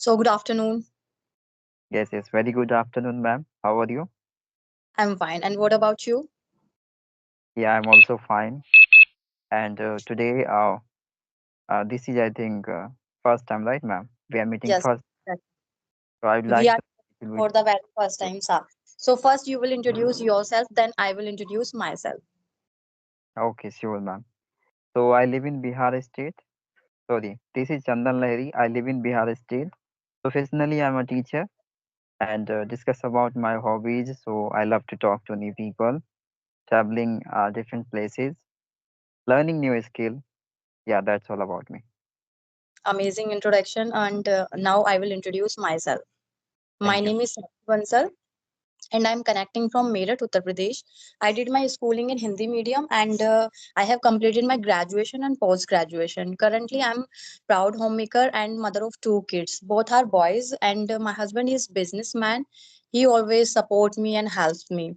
So, good afternoon. Yes, very good afternoon, ma'am. How are you? I'm fine. And what about you? Yeah, I'm also fine. And today, this is, I think, first time, right, ma'am? We are meeting Yes, first. that- So I'd we like are to little bit. for the very first time, sir. So, first you will introduce yourself, then I will introduce myself. Okay, sure, ma'am. So I live in Bihar state. Sorry, this is Chandan Lahiri. I live in Bihar state. Professionally, I'm a teacher and discuss about my hobbies. So I love to talk to new people, traveling different places, learning new skill. Yeah, that's all about me. Amazing introduction. And now I will introduce myself. My Thank you. name is Bansal, and I'm connecting from Meerut, Uttar Pradesh. I did my schooling in Hindi medium, and I have completed my graduation and post graduation. Currently, I'm proud homemaker and mother of two kids. Both are boys, and my husband is businessman. He always supports me and helps me.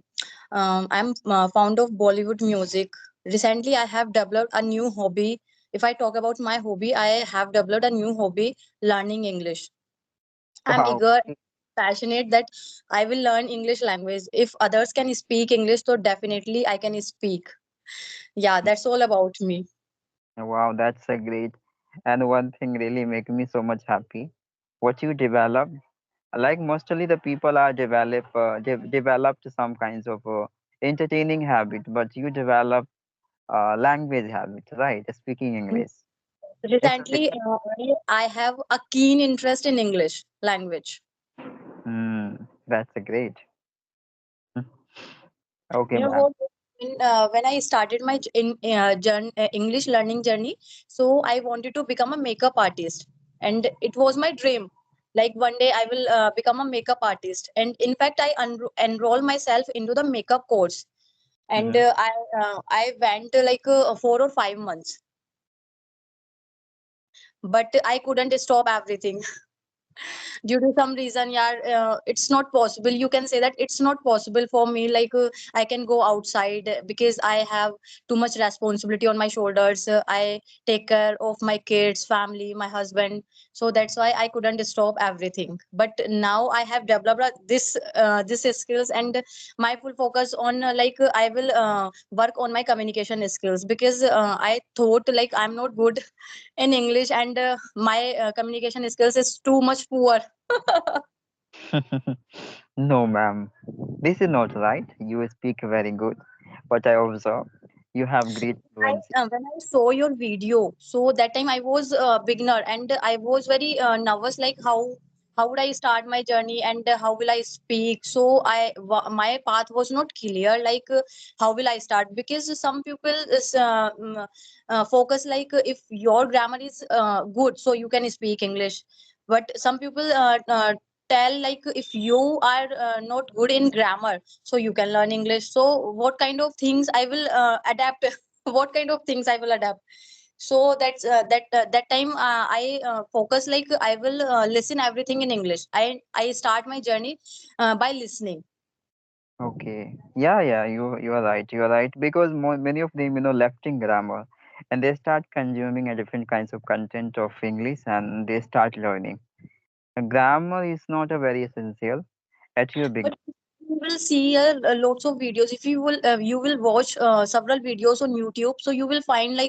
I'm fond of Bollywood music. Recently, I have developed a new hobby. If I talk about my hobby, I have developed a new hobby, learning English. I'm Wow. eager and passionate that I will learn English language. If others can speak English, so definitely I can speak. Yeah, that's all about me. Wow, that's a great. And one thing really make me so much happy. What you develop, like mostly the people are developed some kinds of entertaining habit, but you develop language habit, right? Speaking English. It's a Recently, I have a keen interest in English language. that's a great. Okay, You know ma'am. what? When I started my English learning journey, so I wanted to become a makeup artist, and it was my dream. Like one day I will become a makeup artist, and in fact, I enroll myself into the makeup course, and Hmm. I went 4 or 5 months, but I couldn't stop everything. Due to some reason, yeah, it's not possible. You can say that it's not possible for me. I can go outside because I have too much responsibility on my shoulders. I take care of my kids, family, my husband. So that's why I couldn't stop everything. But now I have developed this skills, and my full focus on I will work on my communication skills, because I thought like I'm not good in English, and my communication skills is too much poor. No, ma'am. This is not right. You speak very good. What I observe, you have great fluency. When I saw your video, so that time I was a beginner, and I was very nervous, like how would I start my journey, and how will I speak. So my path was not clear, how will I start, because some people is focus if your grammar is good, so you can speak English. But some people tell if you are not good in grammar, so you can learn English. So what kind of things I will adapt, what kind of things I will adapt. So that time I focus, I will listen everything in English. I start my journey by listening. Okay. Yeah, you are right. You are right because many of them, left in grammar, and they start consuming a different kinds of content of English, and they start learning. Grammar is not a very essential at your But beginning. you will see lots of videos. If you will watch several videos on YouTube, so you will find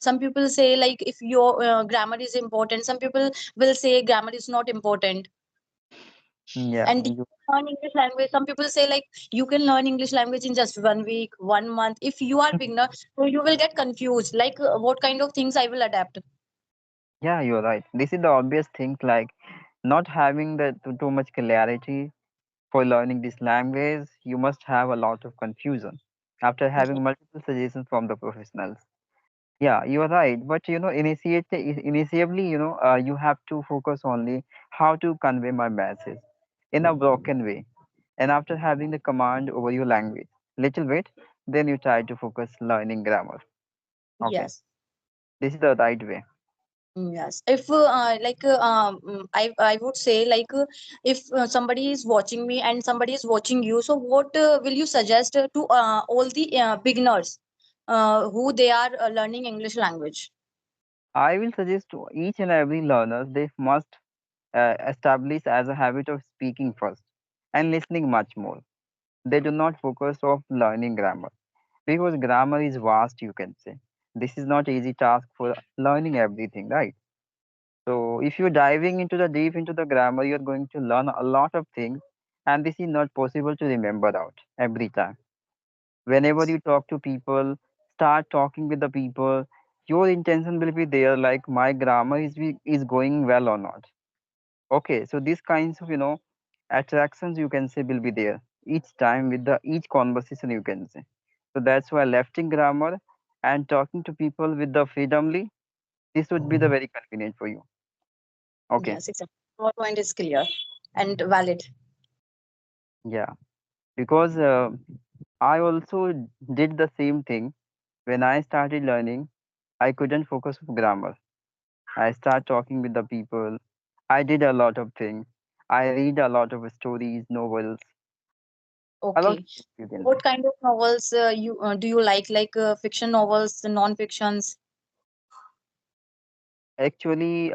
some people say if your grammar is important, some people will say grammar is not important. Yeah, And you can learn English language. Some people say you can learn English language in just 1 week, 1 month. If you are beginner, so you will get confused, what kind of things I will adapt. yeah, you're right. This is the obvious thing, like not having the too much clarity for learning this language. You must have a lot of confusion after having multiple suggestions from the professionals. Yeah, you are right. But initially, you have to focus only how to convey my message in a broken way. And after having the command over your language, little bit, then you try to focus learning grammar. Okay, Yes. this is the right way. Yes. If I would say if somebody is watching me and somebody is watching you, so what will you suggest to all the beginners who they are learning English language? I will suggest to each and every learner they must establish as a habit of speaking first and listening much more. They do not focus of learning grammar because grammar is vast, you can say. This is not easy task for learning everything, right? So if you're diving into the deep into the grammar, you're going to learn a lot of things, and this is not possible to remember out every time. Whenever you talk to people, start talking with the people, your intention will be there, like my grammar is going well or not. Okay, so these kinds of attractions you can say will be there each time with the each conversation you can say. So that's why lefting grammar and talking to people with the freedomly, this would be the very convenient for you. Okay. Yes, exactly. Your point is clear and valid. Yeah, because I also did the same thing when I started learning. I couldn't focus on grammar. I start talking with the people. I did a lot of things. I read a lot of stories, novels, a lot of Okay. things you can say. What kind of novels you do you like fiction novels, non-fictions? Actually,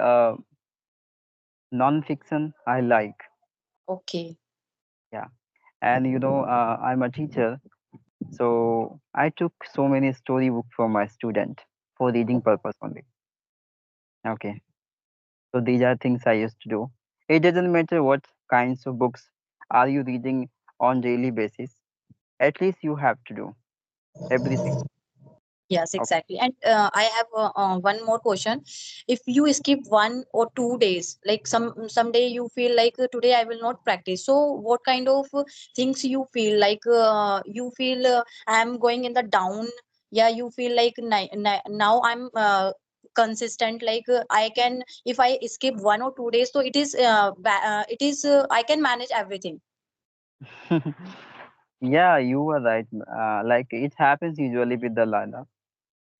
non-fiction I like. Okay. Yeah, and I'm a teacher, so I took so many storybooks for my student for reading purpose only. Okay, so these are things I used to do. It doesn't matter what kinds of books are you reading on daily basis. At least you have to do everything. Yes, Okay. exactly. And I have one more question. If you skip 1 or 2 days, like someday you feel like today I will not practice. So what kind of things you feel like? You feel I'm going in the down. Yeah, you feel like now I'm consistent. Like I can, if I skip 1 or 2 days, so it is I can manage everything. Yeah, you were right. Like it happens usually with the learner,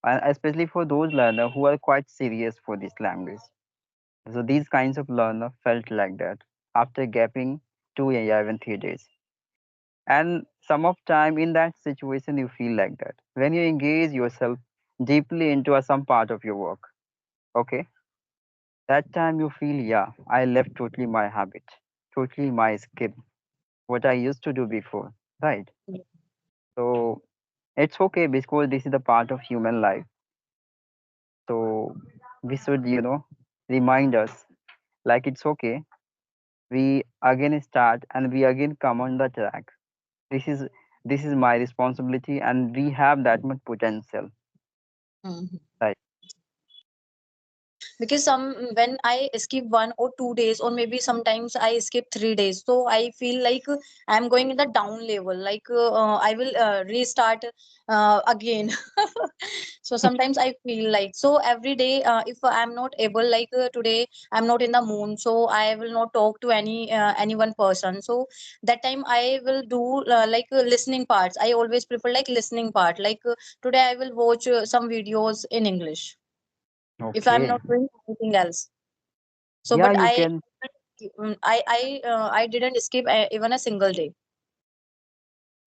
and especially for those learner who are quite serious for this language. So these kinds of learner felt like that after gapping 2 or even 3 days. And some of time in that situation you feel like that. When you engage yourself deeply into some part of your work, okay, that time you feel, yeah, I left totally my habit, totally my skill, what I used to do before, right? So it's okay because this is the part of human life. So we should, remind us like it's okay. We again start and we again come on the track. This is this is my responsibility and we have that much potential, Mhm. right? Because when I skip 1 or 2 days, or maybe sometimes I skip 3 days, so I feel like I'm going in the down level, like I will restart again. So sometimes I feel like, so every day if I'm not able, like today I'm not in the mood, so I will not talk to any one person. So that time I will do listening parts. I always prefer like listening part, like today I will watch some videos in English if I'm Okay. not doing anything else. So, Yeah, but you can. I didn't skip even a single day.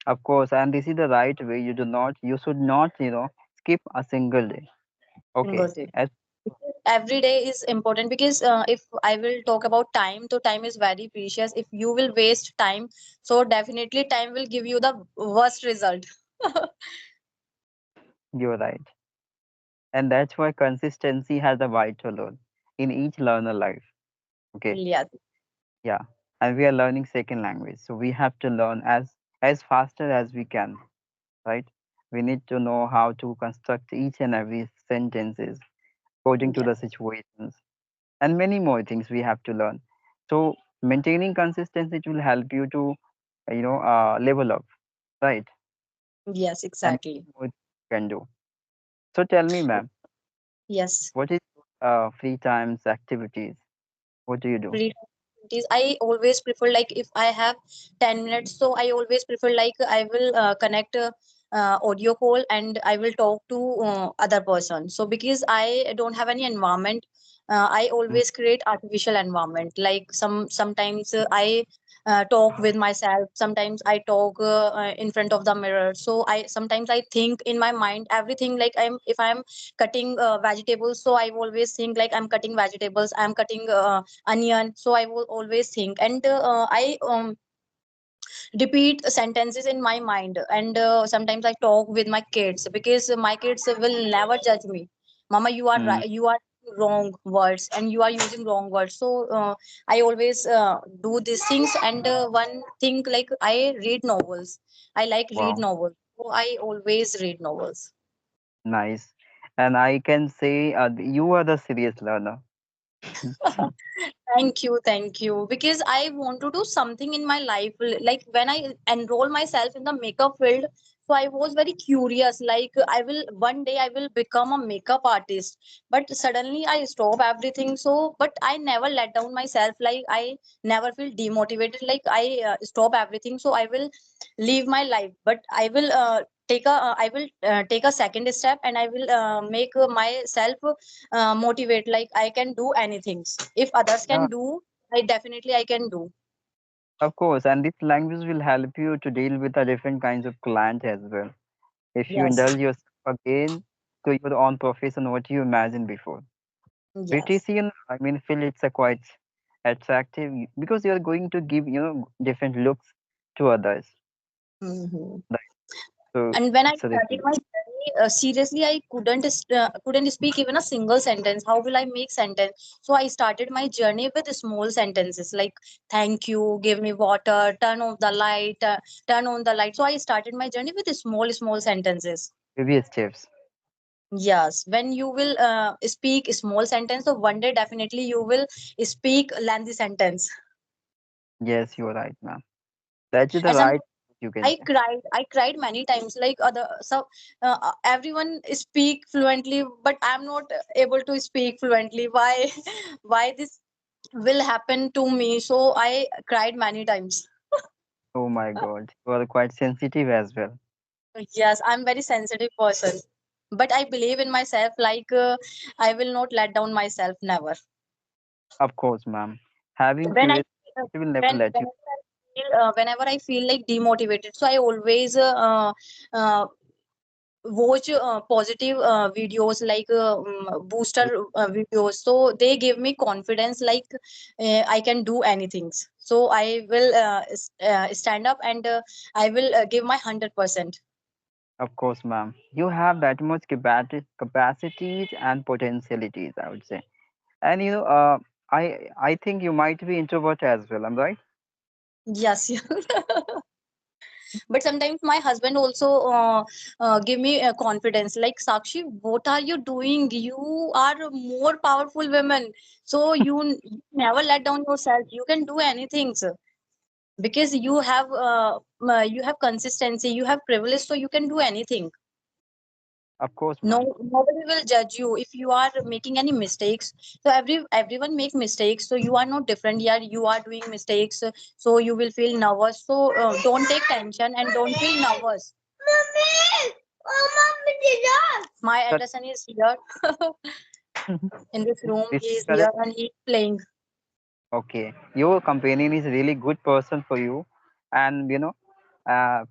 Of course, and this is the right way. You should not, skip a single day. Single Okay. day. As Because every day is important, because if I will talk about time, so time is very precious. If you will waste time, so definitely time will give you the worst result. you're right. And that's why consistency has a vital role in each learner life. Okay. Yes, Yeah. And we are learning second language. So we have to learn as faster as we can, right? We need to know how to construct each and every sentences according to yes, the situations and many more things we have to learn. So maintaining consistency it will help you to level up, right? yes, And exactly. many more things you can do. So tell me, ma'am, Yes. what is free times activities? What do you do? Free activities, I always prefer, like if I have 10 minutes, so I always prefer like I will connect audio call and I will talk to other person. So because I don't have any environment I Mm. always create artificial environment. Like sometimes I talk with myself. Sometimes I talk in front of the mirror. So I sometimes I think in my mind everything, like I'm cutting vegetables. So I always think like I'm cutting vegetables. I'm cutting onion. So I will always think, and I repeat sentences in my mind. And sometimes I talk with my kids, because my kids will never judge me. Mama, you are Mm. right, you are wrong words, and you are using wrong words. So I always do these things. And one thing, like I read novels. I like read Wow, novels, so I always read novels. nice. And I can say you are the serious learner. Thank you, thank you. Because I want to do something in my life. Like when I enroll myself in the makeup field, so I was very curious. Like I will one day I will become a makeup artist. But suddenly I stop everything. So, but I never let down myself. Like I never feel demotivated. Like I stop everything. So I will leave my life. But I will I will take a second step, and I will make myself motivate, like I can do anything. If others Yeah, can do, I definitely I can do. of course. And this language will help you to deal with the different kinds of clients as well. If you Yes, indulge yourself again to your own profession, what you imagined before. yes. Beautician, I mean, feel it's a quite attractive because you are going to give, different looks to others. Hmm. Right. So And when I it's a really started good. my journey, seriously, I couldn't speak even a single sentence. How will I make sentence? So I started my journey with small sentences like "Thank you," "Give me water," "Turn off the light," "Turn on the light." So I started my journey with small sentences. Baby steps. Yes, when you will speak small sentence, so one day definitely you will speak lengthy sentence. Yes, you're right, ma'am. That is the And some right you can say. I cried many times. Like other, so everyone speak fluently, but I'm not able to speak fluently. Why? Why this will happen to me? So I cried many times. Oh my God, you are quite sensitive as well. Yes, I'm very sensitive person, but I believe in myself. Like I will not let down myself. Never. Of course, ma'am. Having When I curiosity will never let you. whenever I feel like demotivated, so I always uh, watch positive videos, like booster videos. So they give me confidence, like I can do anything. So I will stand up, and I will give my 100%. Of course, ma'am. You have that much capacities and potentialities, I would say. And I think you might be introvert as well. I'm right. Yes. But sometimes my husband also give me confidence, like Sakshi, what are you doing? You are more powerful women, so you never let down yourself. You can do anything, sir, because you have consistency, you have privilege, so you can do anything. Of course, No, ma'am. nobody will judge you if you are making any mistakes. So everyone make mistakes, so you are not different. Yeah, you are doing mistakes, so you will feel nervous. So don't take tension and don't feel nervous. Mommy, my But elder son is here in this room. this He is is here correct. and he is playing. Okay, your companion is really good person for you, and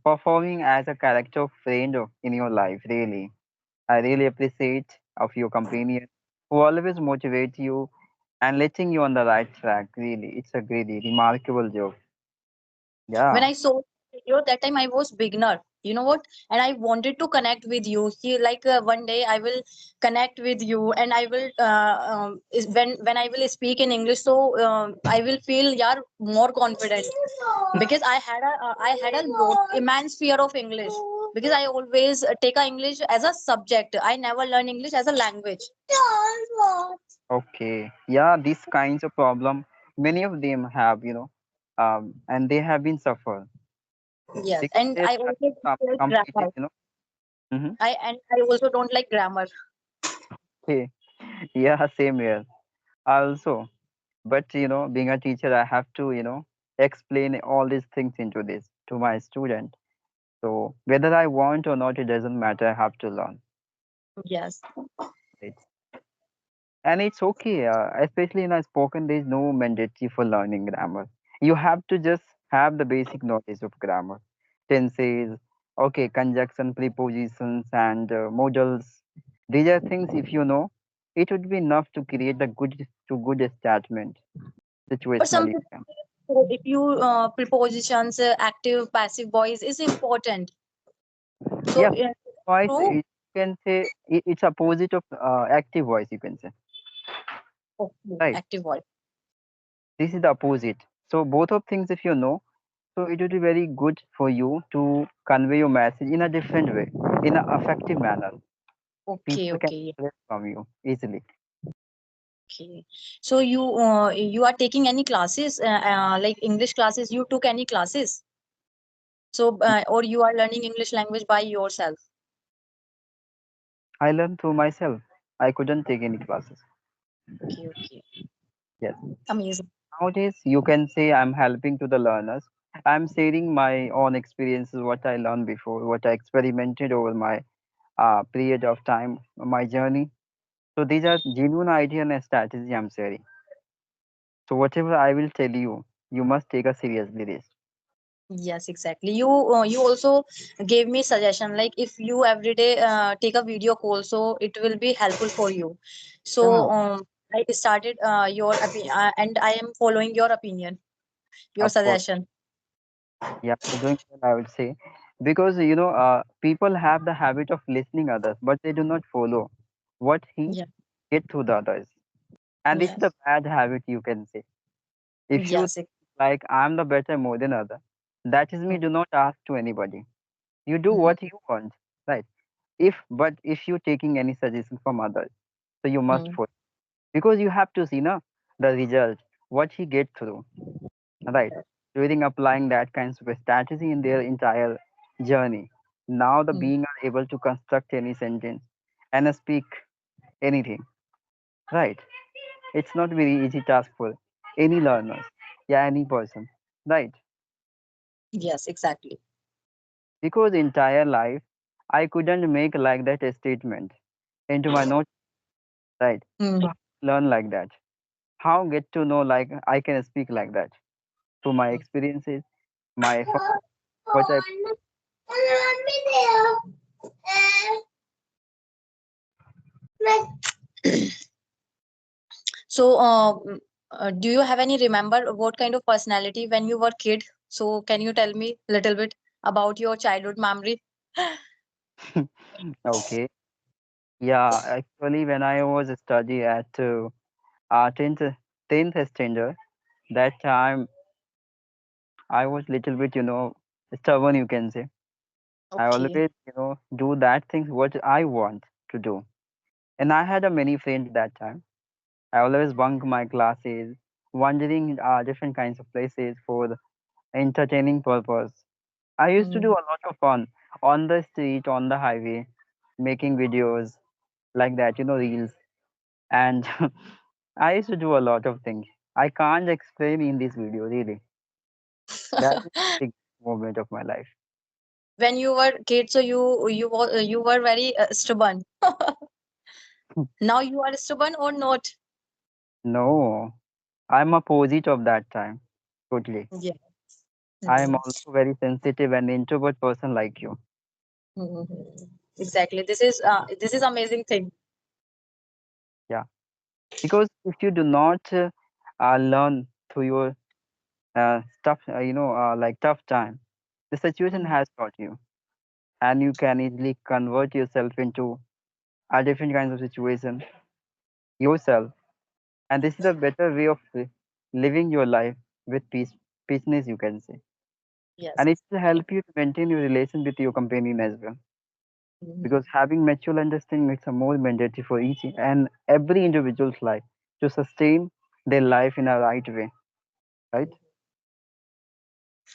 performing as a character friend in your life. Really, I really appreciate of your companion who always motivate you and letting you on the right track. Really, it's a really remarkable job. When Yeah, I saw the video, that time I was beginner. You know what? And I wanted to connect with you. See, like one day I will connect with you, and I will when I will speak in English, so I will feel yeah more confident, because I had a lot, immense fear of English, because I always take a English as a subject. I never learn English as a language. okay. Yeah, these kinds of problem, many of them have, and they have been suffered Yes, because and they I have also like completed, grammar. hmm I also don't like grammar. Okay. Yeah, same here. Also, but being a teacher, I have to, explain all these things into this to my student. So whether I want or not, it doesn't matter. I have to learn. Yes. Right? And it's okay, especially in a spoken, there is no mandatory for learning grammar. You have to just have the basic knowledge of grammar, tenses, okay, conjunction, prepositions, and modals. These are things, if you know, it would be enough to create a good statement For some situationally. people, if you prepositions, active, passive voice is important. So Yeah, voice, true. you can say it's opposite of active voice, you can say, Okay, right? active voice. This is the opposite. So both of things, if you know, so it would be very good for you to convey your message in a different way, in an effective manner. Okay, People can okay, learn from you easily. okay. So you are taking any classes, like English classes? You took any classes? So or you are learning English language by yourself? I learned through myself. I couldn't take any classes. Okay, okay, Yes. amazing. Nowadays, you can say I'm helping to the learners. I'm sharing my own experiences, what I learned before, what I experimented over my period of time, my journey. So these are genuine idea and strategy I'm sharing. So whatever I will tell you, you must take a seriously this. Yes, exactly. You also gave me suggestion like if you every day take a video call, so it will be helpful for you. Yeah, So I started and I am following your opinion, your of course. suggestion. Yeah, you're doing well, I would say. Because, people have the habit of listening others, but they do not follow what he Yeah. get through the others. And this is the Yes. bad habit, you can say. If you Yes. think like I'm the better more than other, that is me, do not ask to anybody. You do Mm-hmm. what you want, right? If you taking any suggestion from others, so you must follow. Because you have to see na, the result, what he get through, right? During applying that kinds of a strategy in their entire journey. Now the being are able to construct any sentence and speak anything, right? It's not very easy task for any learners, yeah, any person, right? Yes, exactly. Because entire life I couldn't make like that a statement into my notes, right? So Mm. how learn like that? How get to know like I can speak like that? Through my experiences, my effort, what I So, do you have any remember what kind of personality when you were kid? So, can you tell me a little bit about your childhood memory? okay. Yeah, actually when I was study at 10th 10th standard, that time I was little bit, stubborn, you can say. I Okay. always, do that things what I want to do. And I had a many friends that time. I always bunk my classes, wandering different kinds of places for the entertaining purpose. I used to do Mm. a lot of fun on the street, on the highway, making videos like that, reels. And I used to do a lot of things. I can't explain in this video, really. That is the big moment of my life. When you were kid, so you were very stubborn. Now you are stubborn or not? No, I'm opposite of that time. Totally. Yeah. I am Mm. also very sensitive and introvert person like you. Mhm. Exactly. This is amazing thing. Yeah. Because if you do not learn through your like tough time, the situation Mhm. has taught you, and you can easily convert yourself into a different kinds of situation yourself. And this is a better way of living your life with peaceness, you can say. Yes. And it will Exactly. help you to maintain your relation with your companion as well. Mhm. Because having mutual understanding makes a more mandatory for each and every individual's life to sustain their life in a right way, right?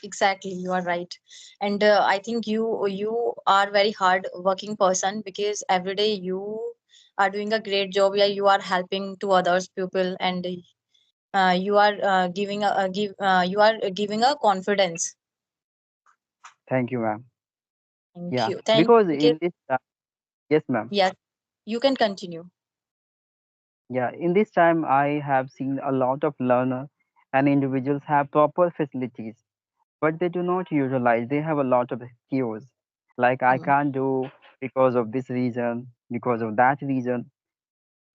Exactly, you are right. And I think you are very hard working person because every day you are doing a great job. Yeah, you are helping to others people, and you are giving a confidence. Thank you, ma'am. Thank Yeah, you. Thank because because in this, yes, ma'am. yes, you can continue. Yeah, in this time, I have seen a lot of learners and individuals have proper facilities, but they do not utilize. They have a lot of excuse, like I Mm, can't do because of this reason, because of that reason.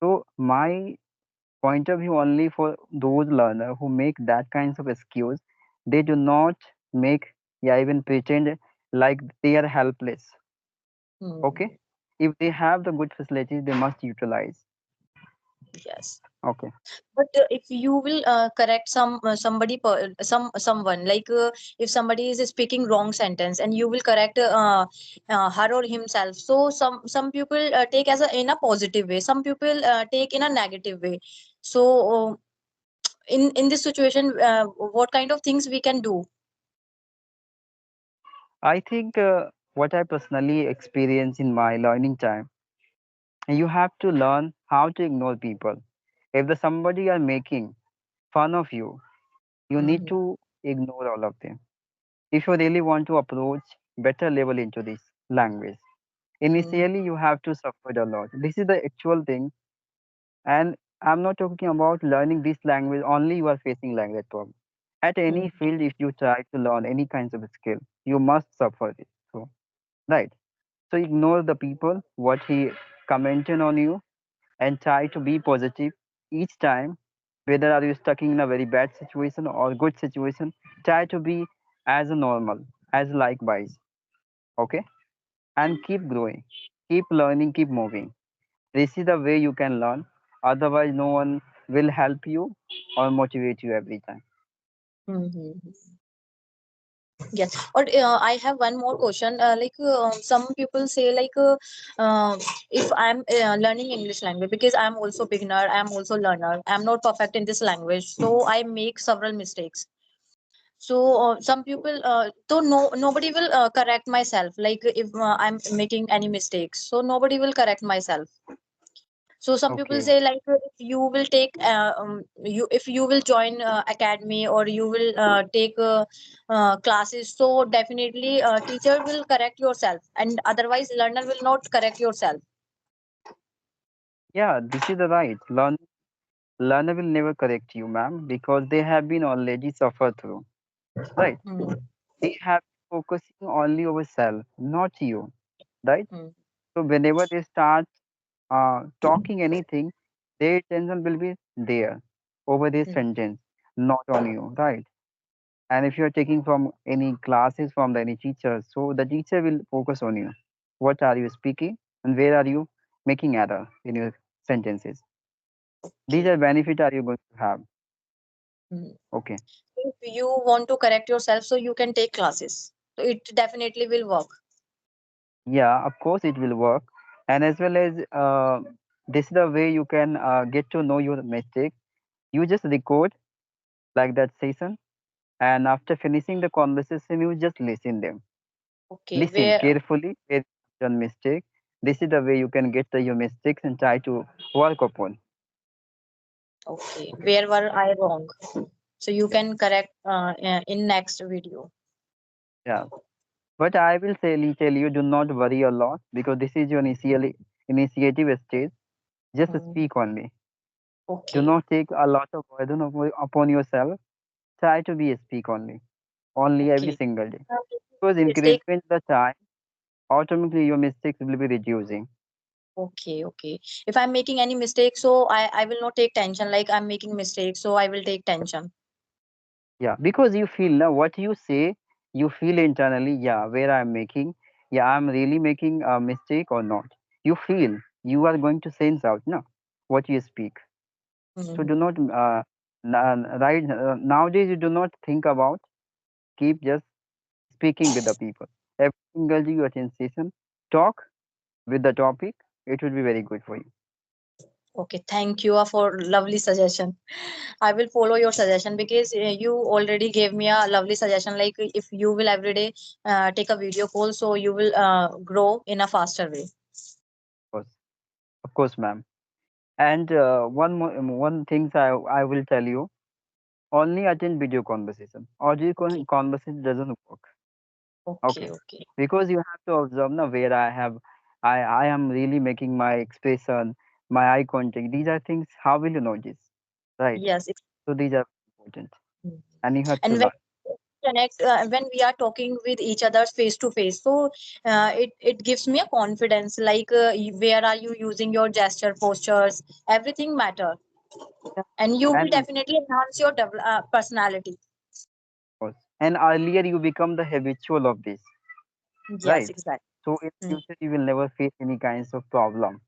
So my point of view only for those learners who make that kinds of excuse, they do not make, yeah, even pretend like they are helpless. Okay, mm, if they have the good facilities, they must utilize. yes. Okay. But if you will correct someone, like if somebody is speaking wrong sentence and you will correct her or himself, so some people take as a in a positive way, some people take in a negative way. So in this situation, what kind of things we can do? I think what I personally experience in my learning time, you have to learn how to ignore people. If the somebody are making fun of you, you need Mhm, to ignore all of them. If you really want to approach better level into this language, mhm, initially you have to suffer a lot. This is the actual thing, and I'm not talking about learning this language only. You are facing language problem. At any mhm, field, if you try to learn any kinds of skill, you must suffer it. So, right. So ignore the people, what he commented on you, and try to be positive each time. Whether are you stuck in a very bad situation or good situation, try to be as a normal, as likewise. Okay, and keep growing, keep learning, keep moving. This is the way you can learn. Otherwise, no one will help you or motivate you every time. mhm. Yes. Or I have one more question. Some people say if I'm learning English language, because I'm also beginner, I'm also learner, I'm not perfect in this language, so I make several mistakes. So some people, so nobody will correct myself. Like if I'm making any mistakes, so nobody will correct myself. So some people Okay. say like if you will take you if you will join academy, or you will take classes, so definitely teacher will correct yourself, and otherwise learner will not correct yourself. Yeah, this is the right. Learner will never correct you, ma'am, because they have been already suffered through. Right? Hmm. They have been focusing only over self, not you. Right? Hmm. So whenever they start talking anything, their attention will be there over this Hmm. sentence, not on you. Right? And if you're taking from any classes from any teacher, so the teacher will focus on you. What are you speaking and where are you making error in your sentences? These Okay. are benefit are you going to have? Hmm. Okay. If you want to correct yourself, so you can take classes, so it definitely will work. Yeah, of course it will work. And as well as this is the way you can get to know your mistake. You just record like that session, and after finishing the conversation, you just listen them. Okay, Listen where carefully where you done mistake. This is the way you can get your mistakes and try to work upon. okay, where were I wrong? So you can correct in next video. Yeah. But I will tell you, do not worry a lot because this is your initiative stage. Just Hmm. speak only. Do Okay. not take a lot of burden upon yourself. Try to be a speak only every Okay. single day. Uh, Because Mistake. increasing the time, automatically your mistakes will be reducing. Okay, okay. If I'm making any mistake, so I will not take tension. Like I'm making mistakes, so I will take tension. Yeah, because you feel now what you say, you feel internally, yeah, where I'm making, yeah, I'm really making a mistake or not. You feel you are going to sense out, no, what you speak. So do Hmm. not right nowadays you do not think about. Keep just speaking with the people. Every single day you attend session, talk with the topic. It will be very good for you. Okay, thank you for lovely suggestion. I will follow your suggestion, because you already gave me a lovely suggestion. Like if you will every day take a video call, so you will grow in a faster way. Of course, ma'am. And one thing I will tell you. Only attend video conversation. Audio Okay, conversation doesn't work. okay, Okay, okay. because you have to observe now where I am really making my expression. my eye contact. These are things, how will you notice? Right. Yes. So these are important Mm. and you have to And when learn. connect when we are talking with each other face to face, so it gives me a confidence, like where are you using your gesture, postures, everything matter, Yeah. and you will And definitely enhance your personality. course. And earlier you become the habitual of this, Yes, right? exactly. So in Mm. future you will never face any kinds of problem,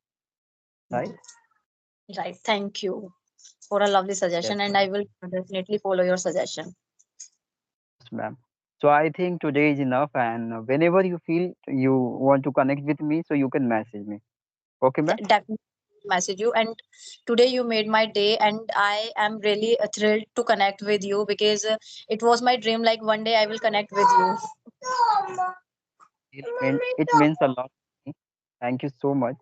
right? Right, thank you for a lovely Yes, suggestion, and ma'am. I will definitely follow your suggestion. Yes, ma'am. So I think today is enough, and whenever you feel you want to connect with me, so you can message me. Okay, ma'am? Definitely message you, and today you made my day, and I am really thrilled to connect with you, because it was my dream, like one day I will connect with you. Really meant it means a lot to me. Thank you so much.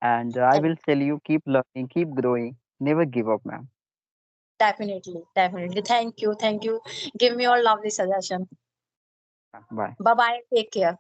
And I will tell you, keep learning, keep growing, never give up, ma'am. Definitely, definitely. Thank you, thank you. Give me your lovely suggestion. Bye. Bye bye. Take care.